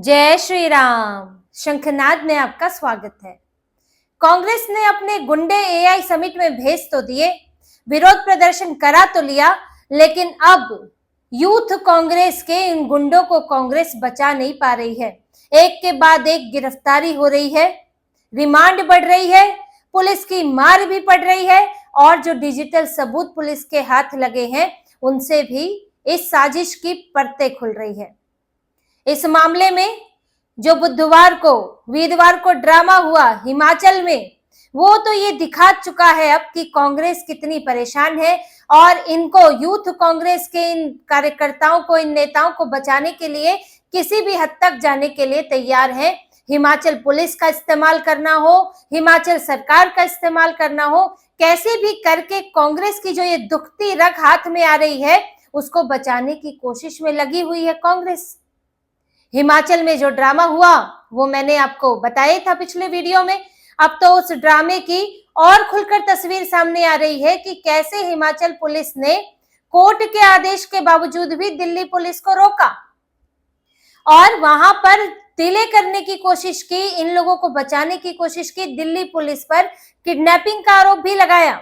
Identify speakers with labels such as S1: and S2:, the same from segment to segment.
S1: जय श्री राम। शंखनाद में आपका स्वागत है। कांग्रेस ने अपने गुंडे एआई समिट में भेज तो दिए, विरोध प्रदर्शन करा तो लिया, लेकिन अब यूथ कांग्रेस के इन गुंडों को कांग्रेस बचा नहीं पा रही है। एक के बाद एक गिरफ्तारी हो रही है, रिमांड बढ़ रही है, पुलिस की मार भी पड़ रही है और जो डिजिटल सबूत पुलिस के हाथ लगे हैं उनसे भी इस साजिश की परतें खुल रही है। इस मामले में जो वीरवार को ड्रामा हुआ हिमाचल में, वो तो ये दिखा चुका है अब कि कांग्रेस कितनी परेशान है और इनको यूथ कांग्रेस के इन कार्यकर्ताओं को, इन नेताओं को बचाने के लिए किसी भी हद तक जाने के लिए तैयार है। हिमाचल पुलिस का इस्तेमाल करना हो, हिमाचल सरकार का इस्तेमाल करना हो, कैसे भी करके कांग्रेस की जो ये दुखती रग हाथ में आ रही है उसको बचाने की कोशिश में लगी हुई है कांग्रेस। हिमाचल में जो ड्रामा हुआ वो मैंने आपको बताया था पिछले वीडियो में। अब तो उस ड्रामे की और खुलकर तस्वीर सामने आ रही है कि कैसे हिमाचल पुलिस ने कोर्ट के आदेश के बावजूद भी दिल्ली पुलिस को रोका और वहां पर डिले करने की कोशिश की, इन लोगों को बचाने की कोशिश की। दिल्ली पुलिस पर किडनैपिंग का आरोप भी लगाया।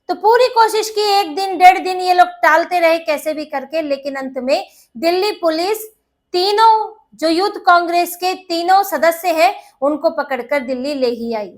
S1: तो पूरी कोशिश की, एक दिन डेढ़ दिन ये लोग टालते रहे कैसे भी करके, लेकिन अंत में दिल्ली पुलिस तीनों जो यूथ कांग्रेस के तीनों सदस्य हैं उनको पकड़कर दिल्ली ले ही आई।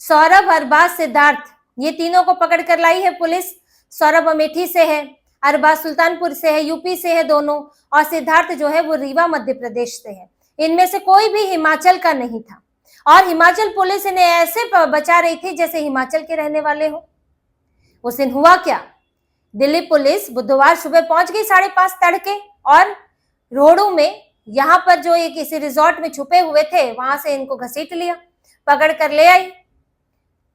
S1: सौरभ, अरबाज, सिद्धार्थ, ये तीनों को पकड़कर लाई है पुलिस। सौरभ अमेठी से है, अरबाज सुल्तानपुर से है, यूपी से है दोनों, और सिद्धार्थ जो है वो रीवा मध्य प्रदेश से है। इनमें से कोई भी हिमाचल का नहीं था और हिमाचल पुलिस इन्हें ऐसे बचा रही थी जैसे हिमाचल के रहने वाले हो। उस दिन हुआ क्या, दिल्ली पुलिस बुधवार सुबह पहुंच गई 5:30 तड़के और रोडों में यहाँ पर जो एक किसी रिजॉर्ट में छुपे हुए थे वहां से इनको घसीट लिया, पकड़ कर ले आई।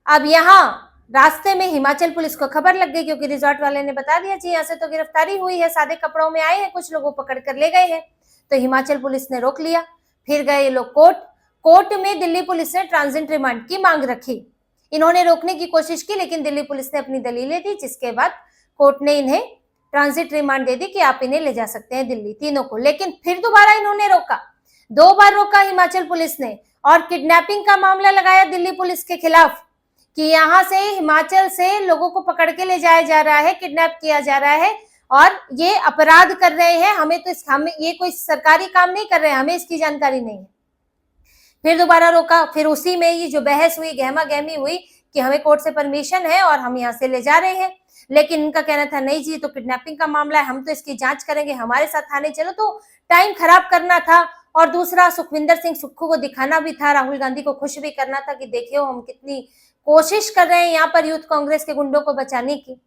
S1: अब यहाँ रास्ते में हिमाचल पुलिस को खबर लग गई क्योंकि रिजॉर्ट वाले ने बता दिया जी यहाँ से तो गिरफ्तारी हुई है, सादे कपड़ों में आए हैं, कुछ लोगों को पकड़ कर ले गए हैं। तो हिमाचल पुलिस ने रोक लिया। फिर गए ये लोग कोर्ट में दिल्ली पुलिस ने ट्रांजिट रिमांड की मांग रखी। इन्होंने रोकने की कोशिश की लेकिन दिल्ली पुलिस ने अपनी दलीलें दी, जिसके बाद कोर्ट ने इन्हें ट्रांजिट रिमांड दे दी कि आप इन्हें ले जा सकते हैं दिल्ली, तीनों को। लेकिन फिर दोबारा इन्होंने रोका, 2 बार रोका हिमाचल पुलिस ने और किडनैपिंग का मामला लगाया दिल्ली पुलिस के खिलाफ कि यहाँ से हिमाचल से लोगों को पकड़ के ले जाया जा रहा है, किडनैप किया जा रहा है और ये अपराध कर रहे हैं, हमें ये कोई सरकारी काम नहीं कर रहे हैं, हमें इसकी जानकारी नहीं है। फिर दोबारा रोका, फिर उसी में ये जो बहस हुई, गहमा गहमी हुई कि हमें कोर्ट से परमिशन है और हम यहाँ से ले जा रहे हैं, लेकिन इनका कहना था नहीं जी तो किडनैपिंग का मामला है, हम तो इसकी जांच करेंगे, हमारे साथ थाने चलो। तो टाइम खराब करना था और दूसरा सुखविंदर सिंह सुक्खू को दिखाना भी था, राहुल गांधी को खुश भी करना था कि देखियो हम कितनी कोशिश कर रहे हैं यहाँ पर यूथ कांग्रेस के गुंडों को बचाने की।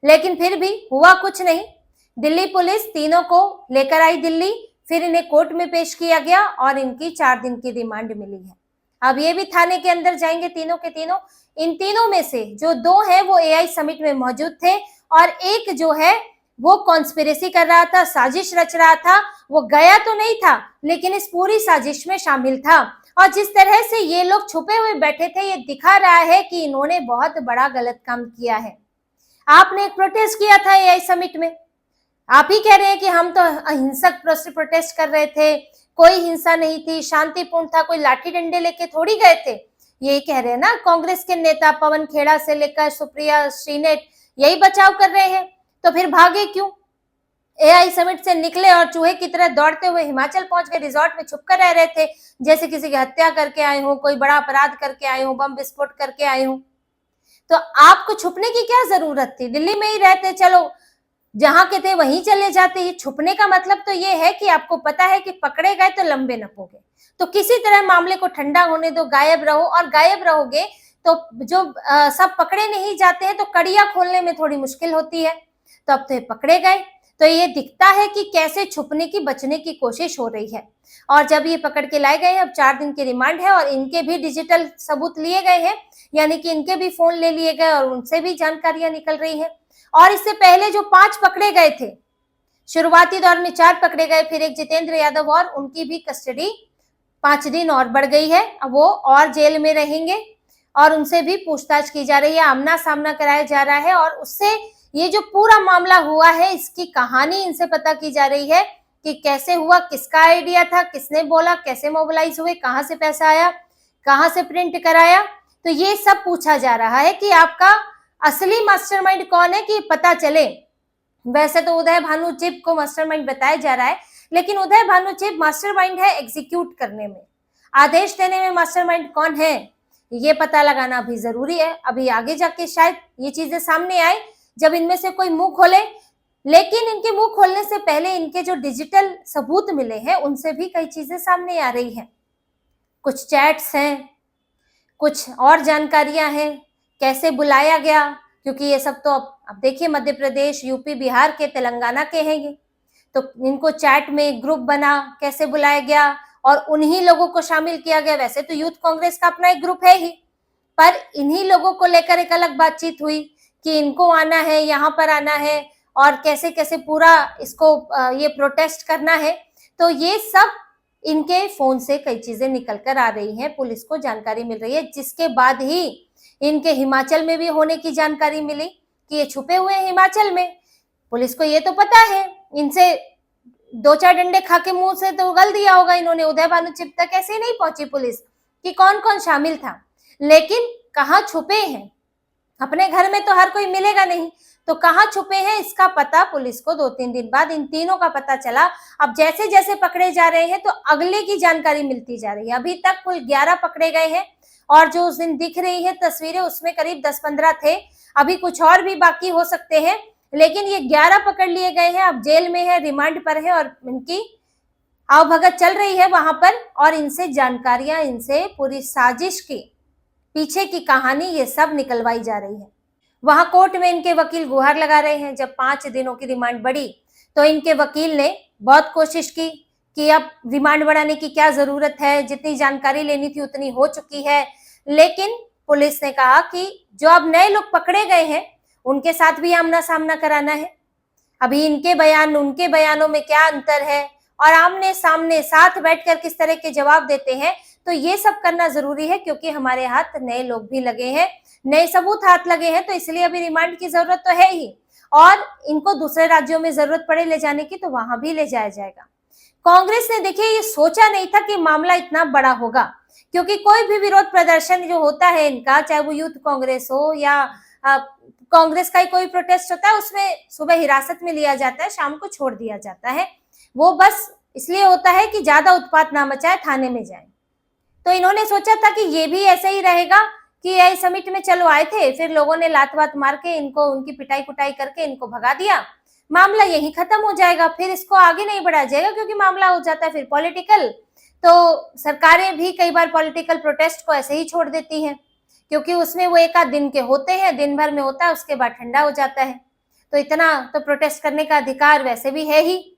S1: लेकिन फिर भी हुआ कुछ नहीं। दिल्ली पुलिस तीनों को लेकर आई दिल्ली, फिर इन्हें कोर्ट में पेश किया गया और इनकी 4 दिन की रिमांड मिली है। अब ये भी थाने के अंदर जाएंगे तीनों के तीनों। इन तीनों में से जो 2 हैं वो एआई समिट में मौजूद थे और एक जो है वो कॉन्स्पिरेसी कर रहा था, साजिश रच रहा था। वो गया तो नहीं था लेकिन इस पूरी साजिश में शामिल था और जिस तरह से ये लोग छुपे हुए बैठे थे ये दिखा रहा है कि इन्होंने बहुत बड़ा गलत काम किया है। आपने एक प्रोटेस्ट किया था एआई समिट में, आप ही कह रहे हैं कि हम तो अहिंसक प्रोटेस्ट कर रहे थे, कोई हिंसा नहीं थी, शांतिपूर्ण था, कोई लाठी डंडे लेके थोड़ी गए थे। यही कह रहे हैं ना कांग्रेस के नेता, पवन खेड़ा से लेकर सुप्रिया श्रीनेट, यही बचाव कर रहे हैं। तो फिर भागे क्यों? एआई समिट से निकले और चूहे की तरह दौड़ते हुए हिमाचल पहुंच गए, रिजॉर्ट में छुपकर रह रहे थे जैसे किसी की हत्या करके आए हो, कोई बड़ा अपराध करके आए हो, बम विस्फोट करके आए हो। तो आपको छुपने की क्या जरूरत थी? दिल्ली में ही रहते, चलो जहां के थे वहीं चले जाते। ये छुपने का मतलब तो ये है कि आपको पता है कि पकड़े गए तो लंबे नपोगे, तो किसी तरह मामले को ठंडा होने दो, गायब रहो। और गायब रहोगे तो जो सब पकड़े नहीं जाते हैं तो कड़ियां खोलने में थोड़ी मुश्किल होती है। तो अब तो ये पकड़े गए तो ये दिखता है कि कैसे छुपने की, बचने की कोशिश हो रही है। और जब ये पकड़ के लाए गए, अब 4 दिन की रिमांड है और इनके भी डिजिटल सबूत लिए गए हैं, यानी कि इनके भी फोन ले लिए गए और उनसे भी जानकारियां निकल रही है। और इससे पहले जो 5 पकड़े गए थे, शुरुआती दौर में 4 पकड़े गए, फिर एक जितेंद्र यादव और उनकी भी कस्टडी 5 दिन और बढ़ गई है। अब वो और जेल में रहेंगे और उनसे भी पूछताछ की जा रही है, आमना सामना कराया जा रहा है और उससे ये जो पूरा मामला हुआ है इसकी कहानी इनसे पता की जा रही है कि कैसे हुआ, किसका आइडिया था, किसने बोला, कैसे मोबिलाइज हुए, कहाँ से पैसा आया, कहाँ से प्रिंट कराया। तो ये सब पूछा जा रहा है कि आपका असली मास्टरमाइंड कौन है, कि पता चले। वैसे तो उदय भानु चिप को मास्टरमाइंड बताया जा रहा है, लेकिन उदय भानु चिप मास्टरमाइंड है एग्जीक्यूट करने में, आदेश देने में मास्टरमाइंड कौन है ये पता लगाना अभी जरूरी है। अभी आगे जाके शायद ये चीजें सामने आए जब इनमें से कोई मुंह खोले, लेकिन इनके मुंह खोलने से पहले इनके जो डिजिटल सबूत मिले हैं उनसे भी कई चीजें सामने आ रही हैं। कुछ चैट्स हैं, कुछ और जानकारियां हैं, कैसे बुलाया गया, क्योंकि ये सब तो अब देखिए मध्य प्रदेश, यूपी, बिहार के, तेलंगाना के हैं ये, तो इनको चैट में ग्रुप बना, कैसे बुलाया गया और उन्हीं लोगों को शामिल किया गया। वैसे तो यूथ कांग्रेस का अपना एक ग्रुप है ही, पर इन्हीं लोगों को लेकर एक अलग बातचीत हुई कि इनको आना है, यहाँ पर आना है और कैसे कैसे पूरा इसको ये प्रोटेस्ट करना है। तो ये सब इनके फोन से कई चीजें निकल कर आ रही हैं, पुलिस को जानकारी मिल रही है, जिसके बाद ही इनके हिमाचल में भी होने की जानकारी मिली कि ये छुपे हुए हैं हिमाचल में। पुलिस को ये तो पता है, इनसे दो चार डंडे खा के मुंह से तो उगल दिया होगा इन्होंने। उदय भानु चिप तक ऐसे नहीं पहुंची पुलिस कि कौन कौन शामिल था, लेकिन कहाँ छुपे हैं, अपने घर में तो हर कोई मिलेगा नहीं, तो कहाँ छुपे हैं इसका पता पुलिस को 2-3 दिन बाद इन तीनों का पता चला। अब जैसे जैसे पकड़े जा रहे हैं तो अगले की जानकारी मिलती जा रही है। अभी तक कुल 11 पकड़े गए हैं और जो उस दिन दिख रही है तस्वीरें उसमें करीब 10-15 थे, अभी कुछ और भी बाकी हो सकते हैं, लेकिन ये 11 पकड़ लिए गए हैं। अब जेल में है, रिमांड पर है और इनकी आवभगत चल रही है वहां पर, और इनसे जानकारियां, इनसे पूरी साजिश की पीछे की कहानी ये सब निकलवाई जा रही है। वहां कोर्ट में इनके वकील गुहार लगा रहे हैं। जब 5 दिनों की रिमांड बढ़ी तो इनके वकील ने बहुत कोशिश की कि अब रिमांड बढ़ाने की क्या जरूरत है, जितनी जानकारी लेनी थी उतनी हो चुकी है, लेकिन पुलिस ने कहा कि जो अब नए लोग पकड़े गए हैं उनके साथ भी आमना सामना कराना है। अभी इनके बयान उनके बयानों में क्या अंतर है और आमने सामने साथ बैठकर किस तरह के जवाब देते हैं, तो ये सब करना जरूरी है, क्योंकि हमारे हाथ नए लोग भी लगे हैं, नए सबूत हाथ लगे हैं, तो इसलिए अभी रिमांड की जरूरत तो है ही, और इनको दूसरे राज्यों में जरूरत पड़े ले जाने की तो वहां भी ले जाया जाएगा। कांग्रेस ने देखिए ये सोचा नहीं था कि मामला इतना बड़ा होगा, क्योंकि कोई भी विरोध प्रदर्शन जो होता है इनका, चाहे वो यूथ कांग्रेस हो या कांग्रेस का ही कोई प्रोटेस्ट होता है, उसमें सुबह हिरासत में लिया जाता है, शाम को छोड़ दिया जाता है। वो बस इसलिए होता है कि ज्यादा उत्पात ना मचाए, थाने में जाए। तो इन्होंने सोचा था कि ये भी ऐसे ही रहेगा कि एआई समिट में चलो आए थे, फिर लोगों ने लात वात मार के इनको, उनकी पिटाई कुटाई करके इनको भगा दिया, मामला यही खत्म हो जाएगा, फिर इसको आगे नहीं बढ़ाया जाएगा, क्योंकि मामला हो जाता है फिर पॉलिटिकल। तो सरकारें भी कई बार पॉलिटिकल प्रोटेस्ट को ऐसे ही छोड़ देती हैं, क्योंकि उसमें वो एक आध दिन के होते हैं, दिन भर में होता है, उसके बाद ठंडा हो जाता है। तो इतना तो प्रोटेस्ट करने का अधिकार वैसे भी है ही,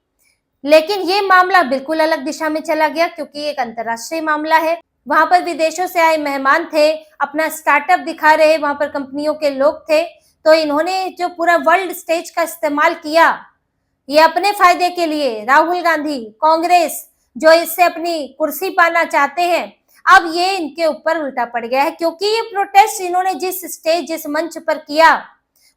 S1: लेकिन ये मामला बिल्कुल अलग दिशा में चला गया, क्योंकि एक अंतर्राष्ट्रीय मामला है। वहां पर विदेशों से आए मेहमान थे, अपना स्टार्टअप दिखा रहे, वहां पर कंपनियों के लोग थे, तो इन्होंने जो पूरा वर्ल्ड स्टेज का इस्तेमाल किया ये अपने फायदे के लिए। राहुल गांधी, कांग्रेस जो इससे अपनी कुर्सी पाना चाहते हैं, अब ये इनके ऊपर उल्टा पड़ गया है, क्योंकि ये प्रोटेस्ट इन्होंने जिस स्टेज, जिस मंच पर किया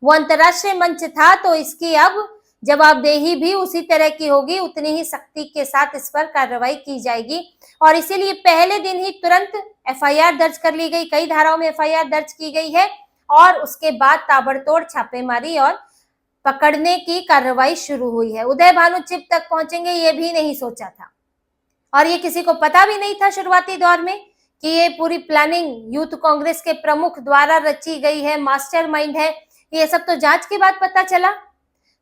S1: वो अंतर्राष्ट्रीय मंच था, तो इसकी अब जवाबदेही भी उसी तरह की होगी, उतनी ही सख्ती के साथ इस पर कार्रवाई की जाएगी। और इसीलिए पहले दिन ही तुरंत एफआईआर दर्ज कर ली गई, कई धाराओं में एफआईआर दर्ज की गई है, और उसके बाद ताबड़तोड़ छापेमारी और पकड़ने की कार्रवाई शुरू हुई है। उदय भानु चिप तक पहुंचेंगे ये भी नहीं सोचा था, और ये किसी को पता भी नहीं था शुरुआती दौर में कि ये पूरी प्लानिंग यूथ कांग्रेस के प्रमुख द्वारा रची गई है, मास्टरमाइंड है। ये सब तो जांच के बाद पता चला।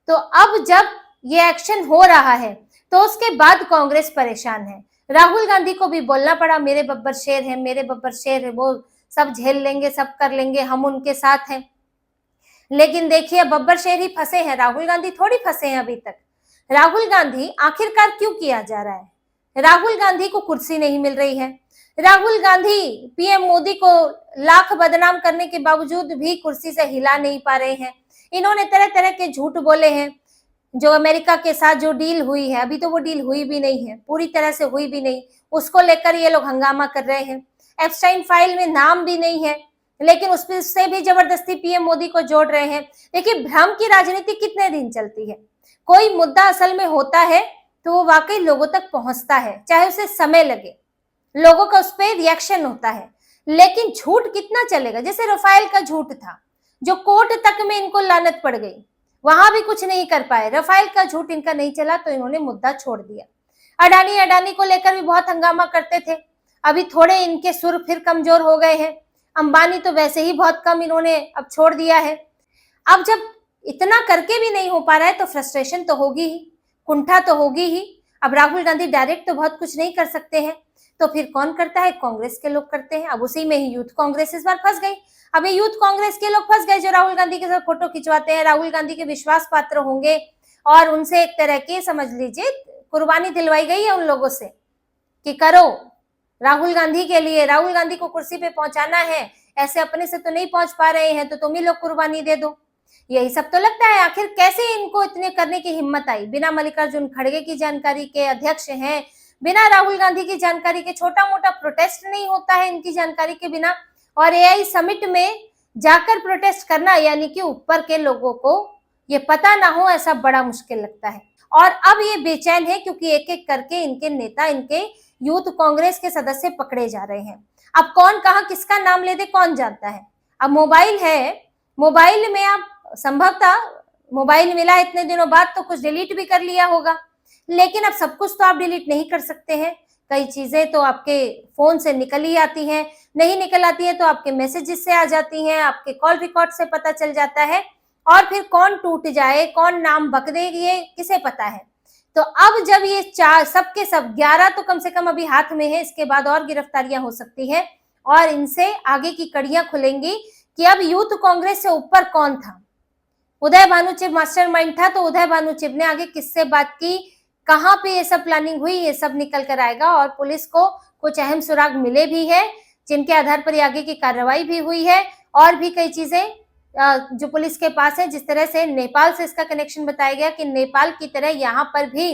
S1: तो अब जब ये एक्शन हो रहा है तो उसके बाद कांग्रेस परेशान है। राहुल गांधी को भी बोलना पड़ा, मेरे बब्बर शेर है, मेरे बब्बर शेर है, वो सब झेल लेंगे, सब कर लेंगे, हम उनके साथ हैं। लेकिन देखिए बब्बर शेर ही फंसे हैं, राहुल गांधी थोड़ी फंसे हैं अभी तक। राहुल गांधी आखिरकार क्यों किया जा रहा है? राहुल गांधी को कुर्सी नहीं मिल रही है। राहुल गांधी पीएम मोदी को लाख बदनाम करने के बावजूद भी कुर्सी से हिला नहीं पा रहे हैं। इन्होंने तरह तरह के झूठ बोले हैं। जो अमेरिका के साथ जो डील हुई है, अभी तो वो डील हुई भी नहीं है, पूरी तरह से हुई भी नहीं, उसको लेकर ये लोग हंगामा कर रहे हैं। एप्स्टाइन फाइल में नाम भी नहीं है, लेकिन उससे भी जबरदस्ती पीएम मोदी को जोड़ रहे हैं। देखिए भ्रम की राजनीति कितने दिन चलती है। कोई मुद्दा असल में होता है तो वो वाकई लोगों तक पहुंचता है, चाहे उसे समय लगे, लोगों का उस पर रिएक्शन होता है। लेकिन झूठ कितना चलेगा? जैसे रफाइल का झूठ था, जो कोर्ट तक में इनको लानत पड़ गई, वहां भी कुछ नहीं कर पाए। रफाइल का झूठ इनका नहीं चला तो इन्होंने मुद्दा छोड़ दिया। अडानी को लेकर भी बहुत हंगामा करते थे, अभी थोड़े इनके सुर फिर कमजोर हो गए हैं। अंबानी तो वैसे ही बहुत कम इन्होंने अब छोड़ दिया है। अब जब इतना करके भी नहीं हो पा रहा है तो फ्रस्ट्रेशन तो होगी ही, कुंठा तो होगी ही। अब राहुल गांधी डायरेक्ट तो बहुत कुछ नहीं कर सकते हैं, तो फिर कौन करता है? कांग्रेस के लोग करते हैं। अब उसी में ही यूथ कांग्रेस इस बार फंस गई। अब ये यूथ कांग्रेस के लोग फंस गए जो राहुल गांधी के साथ फोटो खिंचवाते हैं, राहुल गांधी के विश्वास पात्र होंगे, और उनसे एक तरह की समझ लीजिए कुर्बानी दिलवाई गई है उन लोगों से कि करो राहुल गांधी के लिए, राहुल गांधी को कुर्सी पे पहुंचाना है, ऐसे अपने से तो नहीं पहुंच पा रहे हैं तो तुम ही लोग कुर्बानी दे दो। यही सब तो लगता है। आखिर कैसे इनको इतने करने की हिम्मत आई? बिना मल्लिकार्जुन खड़गे की जानकारी के अध्यक्ष हैं, बिना राहुल गांधी की जानकारी के छोटा मोटा प्रोटेस्ट नहीं होता है इनकी जानकारी के बिना, और एआई समिट में जाकर प्रोटेस्ट करना यानी कि ऊपर के लोगों को ये पता ना हो, ऐसा बड़ा मुश्किल लगता है। और अब ये बेचैन है क्योंकि एक एक करके इनके नेता, इनके यूथ कांग्रेस के सदस्य पकड़े जा रहे हैं। अब कौन कहां किसका नाम ले दे कौन जानता है। अब मोबाइल है, मोबाइल में आप संभवतः मोबाइल मिला इतने दिनों बाद तो कुछ डिलीट भी कर लिया होगा, लेकिन अब सब कुछ तो आप डिलीट नहीं कर सकते हैं। कई चीजें तो आपके फोन से निकल ही आती हैं, नहीं निकल आती है तो आपके मैसेजेस से आ जाती हैं, आपके कॉल रिकॉर्ड से पता चल जाता है, और फिर कौन टूट जाए, कौन नाम बक दे, ये किसे पता है। तो अब जब ये चार सबके सब 11 तो कम से कम अभी हाथ में है, इसके बाद और गिरफ्तारियां हो सकती है, और इनसे आगे की कड़ियां खुलेंगी कि अब यूथ कांग्रेस से ऊपर कौन था। उदय भानुचिब मास्टरमाइंड था, तो उदय भानुचिब ने आगे किससे बात की, कहां पे ये सब प्लानिंग हुई, ये सब निकल कर आएगा। और पुलिस को कुछ अहम सुराग मिले भी है जिनके आधार पर आगे की कार्रवाई भी हुई है, और भी कई चीजें जो पुलिस के पास है। जिस तरह से नेपाल से इसका कनेक्शन बताया गया कि नेपाल की तरह यहाँ पर भी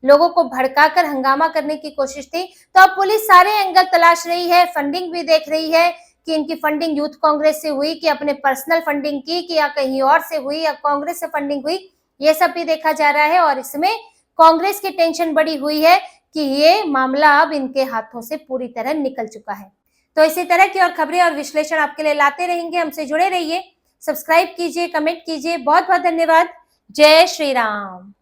S1: लोगों को भड़काकर हंगामा करने की कोशिश थी, तो अब पुलिस सारे एंगल तलाश रही है, फंडिंग भी देख रही है कि इनकी फंडिंग यूथ कांग्रेस से हुई कि अपने पर्सनल फंडिंग की, कि या कहीं और से हुई, या कांग्रेस से फंडिंग हुई, ये सब भी देखा जा रहा है। और इसमें कांग्रेस की टेंशन बड़ी हुई है कि ये मामला अब इनके हाथों से पूरी तरह निकल चुका है। तो इसी तरह की और खबरें और विश्लेषण आपके लिए लाते रहेंगे, हमसे जुड़े रहिए, सब्सक्राइब कीजिए, कमेंट कीजिए। बहुत बहुत धन्यवाद। जय श्री राम।